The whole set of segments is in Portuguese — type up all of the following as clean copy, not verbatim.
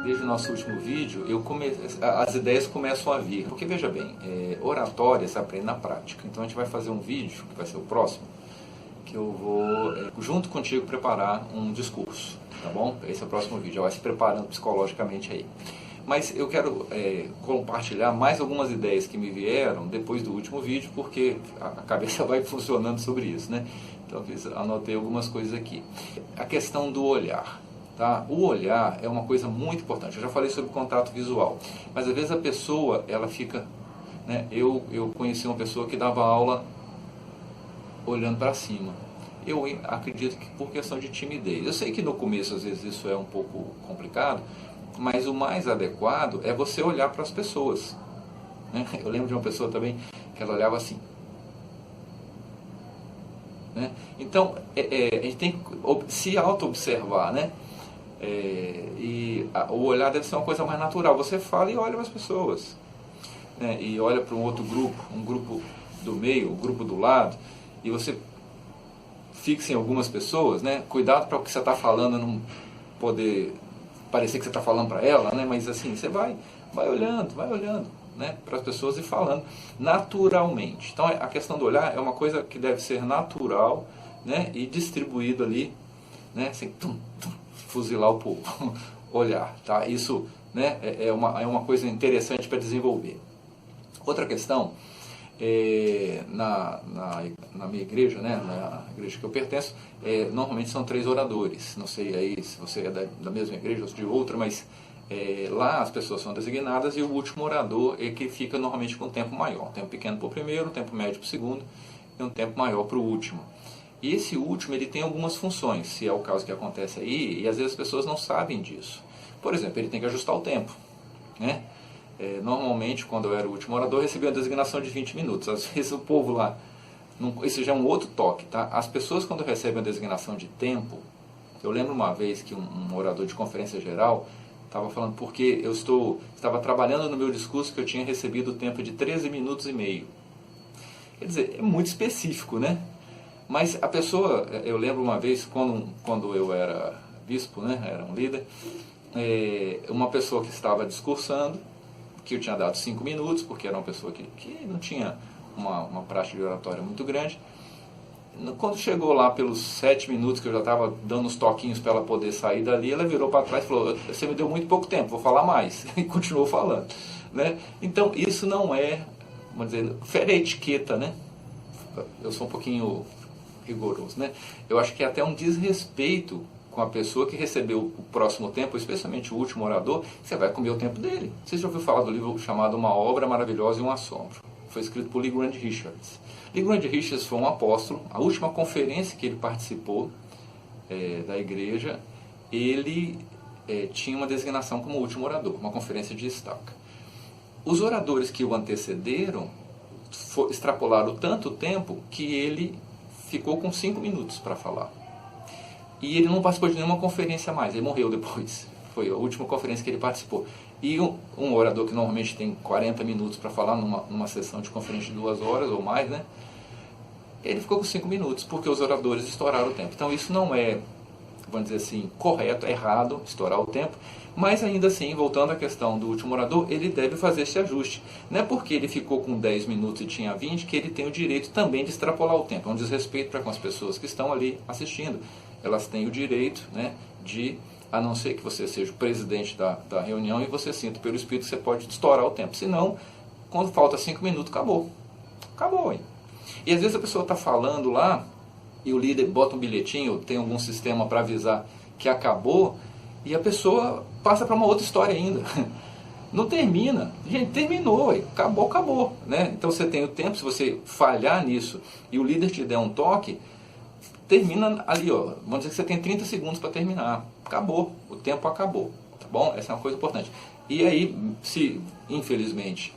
Desde o nosso último vídeo, as ideias começam a vir. Porque, veja bem, oratória se aprende na prática. Então a gente vai fazer um vídeo, que vai ser o próximo, que eu vou, junto contigo, preparar um discurso, tá bom? Esse é o próximo vídeo, já vai se preparando psicologicamente aí. Mas eu quero compartilhar mais algumas ideias que me vieram depois do último vídeo, porque a cabeça vai funcionando sobre isso, né? Então anotei algumas coisas aqui. A questão do olhar. Tá? O olhar é uma coisa muito importante. Eu já falei sobre contato visual, mas às vezes a pessoa, ela fica, né? Eu conheci uma pessoa que dava aula olhando para cima. Eu acredito que por questão de timidez. Eu sei que no começo às vezes isso é um pouco complicado, mas o mais adequado é você olhar para as pessoas, né? Eu lembro de uma pessoa também que ela olhava assim, né? Então a gente tem que se auto-observar, né? O olhar deve ser uma coisa mais natural. Você fala e olha para as pessoas, né? E olha para um outro grupo, um grupo do meio, um grupo do lado, e você fixa em algumas pessoas, né? Cuidado para o que você está falando não poder parecer que você está falando para ela, né? Mas assim, você vai olhando, né? Para as pessoas e falando naturalmente. Então a questão do olhar é uma coisa que deve ser natural, né? E distribuído ali, né? Assim, fuzilar o povo, olhar, tá? Isso, né, é uma coisa interessante para desenvolver. Outra questão, na minha igreja, né, na igreja que eu pertenço, normalmente são 3 oradores. Não sei aí se você é da mesma igreja ou de outra, mas lá as pessoas são designadas e o último orador é que fica normalmente com um tempo maior. Um tempo pequeno para o primeiro, um tempo médio para o segundo e um tempo maior para o último. E esse último, ele tem algumas funções, se é o caso que acontece aí, e às vezes as pessoas não sabem disso. Por exemplo, ele tem que ajustar o tempo, né? Normalmente, quando eu era o último orador, eu recebia uma designação de 20 minutos. Às vezes o povo lá, isso já é um outro toque, tá? As pessoas, quando recebem uma designação de tempo, eu lembro uma vez que um orador de conferência geral estava falando porque eu estava trabalhando no meu discurso que eu tinha recebido o tempo de 13 minutos e meio. Quer dizer, é muito específico, né? Mas a pessoa, eu lembro uma vez, quando eu era bispo, né, era um líder, uma pessoa que estava discursando, que eu tinha dado 5 minutos, porque era uma pessoa que não tinha uma prática de oratória muito grande. Quando chegou lá pelos 7 minutos, que eu já estava dando uns toquinhos para ela poder sair dali, ela virou para trás e falou, você me deu muito pouco tempo, vou falar mais. E continuou falando, né? Então isso não é, vamos dizer, fere a etiqueta, né? Eu sou um pouquinho rigoroso, né? Eu acho que é até um desrespeito com a pessoa que recebeu o próximo tempo, especialmente o último orador, você vai comer o tempo dele. Você já ouviu falar do livro chamado Uma Obra Maravilhosa e um Assombro? Foi escrito por Lee Grant Richards. Lee Grant Richards foi um apóstolo. A última conferência que ele participou da igreja, ele tinha uma designação como último orador, uma conferência de estaca. Os oradores que o antecederam extrapolaram tanto tempo que ele ficou com 5 minutos para falar. E ele não participou de nenhuma conferência mais, ele morreu depois. Foi a última conferência que ele participou. E um orador que normalmente tem 40 minutos para falar numa sessão de conferência de 2 horas ou mais, né? Ele ficou com 5 minutos, porque os oradores estouraram o tempo. Então isso não é, vamos dizer assim, correto, é errado estourar o tempo. Mas ainda assim, voltando à questão do último orador, ele deve fazer esse ajuste. Não é porque ele ficou com 10 minutos e tinha 20 que ele tem o direito também de extrapolar o tempo. É um desrespeito para com as pessoas que estão ali assistindo. Elas têm o direito, né, de, a não ser que você seja o presidente da reunião e você sinta pelo espírito que você pode estourar o tempo. Senão, quando falta 5 minutos, acabou. Acabou, hein? E às vezes a pessoa está falando lá e o líder bota um bilhetinho, tem algum sistema para avisar que acabou, e a pessoa passa para uma outra história ainda. Não termina. Gente, terminou, acabou, né? Então você tem o tempo, se você falhar nisso e o líder te der um toque, termina ali, ó. Vamos dizer que você tem 30 segundos para terminar. Acabou, o tempo acabou, tá bom? Essa é uma coisa importante. E aí, se infelizmente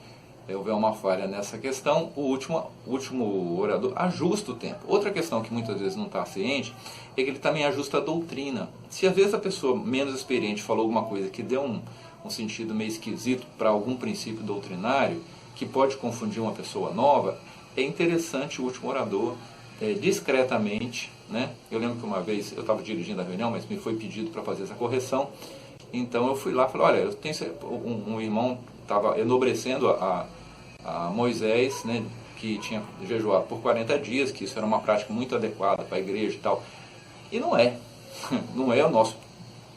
houver uma falha nessa questão, o último orador ajusta o tempo. Outra questão que muitas vezes não está ciente é que ele também ajusta a doutrina. Se às vezes a pessoa menos experiente falou alguma coisa que deu um sentido meio esquisito para algum princípio doutrinário, que pode confundir uma pessoa nova, é interessante o último orador, discretamente, né? Eu lembro que uma vez eu estava dirigindo a reunião, mas me foi pedido para fazer essa correção, Então eu fui lá e falei, olha, eu tenho um irmão estava enobrecendo a Moisés, né, que tinha jejuado por 40 dias, que isso era uma prática muito adequada para a igreja e tal. E não é, não é o nosso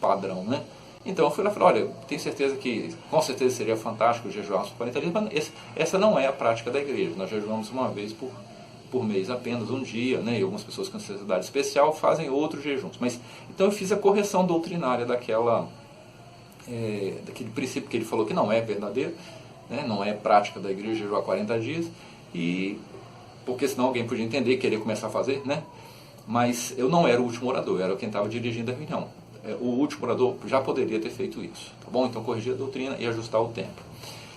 padrão, né? Então eu fui lá e falei, olha, eu tenho certeza que, com certeza seria fantástico jejuarmos por 40 dias, mas essa não é a prática da igreja. Nós jejuamos uma vez por mês, apenas um dia, né? E algumas pessoas com necessidade especial fazem outros jejuns. Mas, então eu fiz a correção doutrinária daquele princípio que ele falou que não é verdadeiro, né? Não é prática da igreja jejuar 40 dias, porque senão alguém podia entender e querer começar a fazer, né? Mas eu não era o último orador, eu era quem estava dirigindo a reunião. O último orador já poderia ter feito isso, tá bom? Então corrigir a doutrina e ajustar o tempo.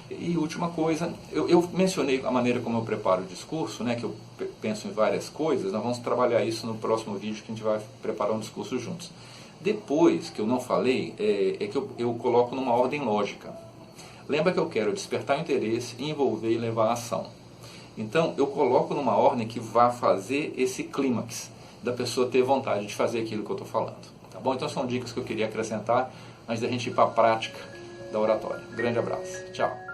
E última coisa, eu mencionei a maneira como eu preparo o discurso, né, que eu penso em várias coisas. Nós vamos trabalhar isso no próximo vídeo, que a gente vai preparar um discurso juntos. Depois, que eu não falei, é que eu coloco numa ordem lógica. Lembra que eu quero despertar o interesse, envolver e levar a ação. Então, eu coloco numa ordem que vá fazer esse clímax da pessoa ter vontade de fazer aquilo que eu estou falando. Tá bom? Então são dicas que eu queria acrescentar antes da gente ir para a prática da oratória. Grande abraço. Tchau.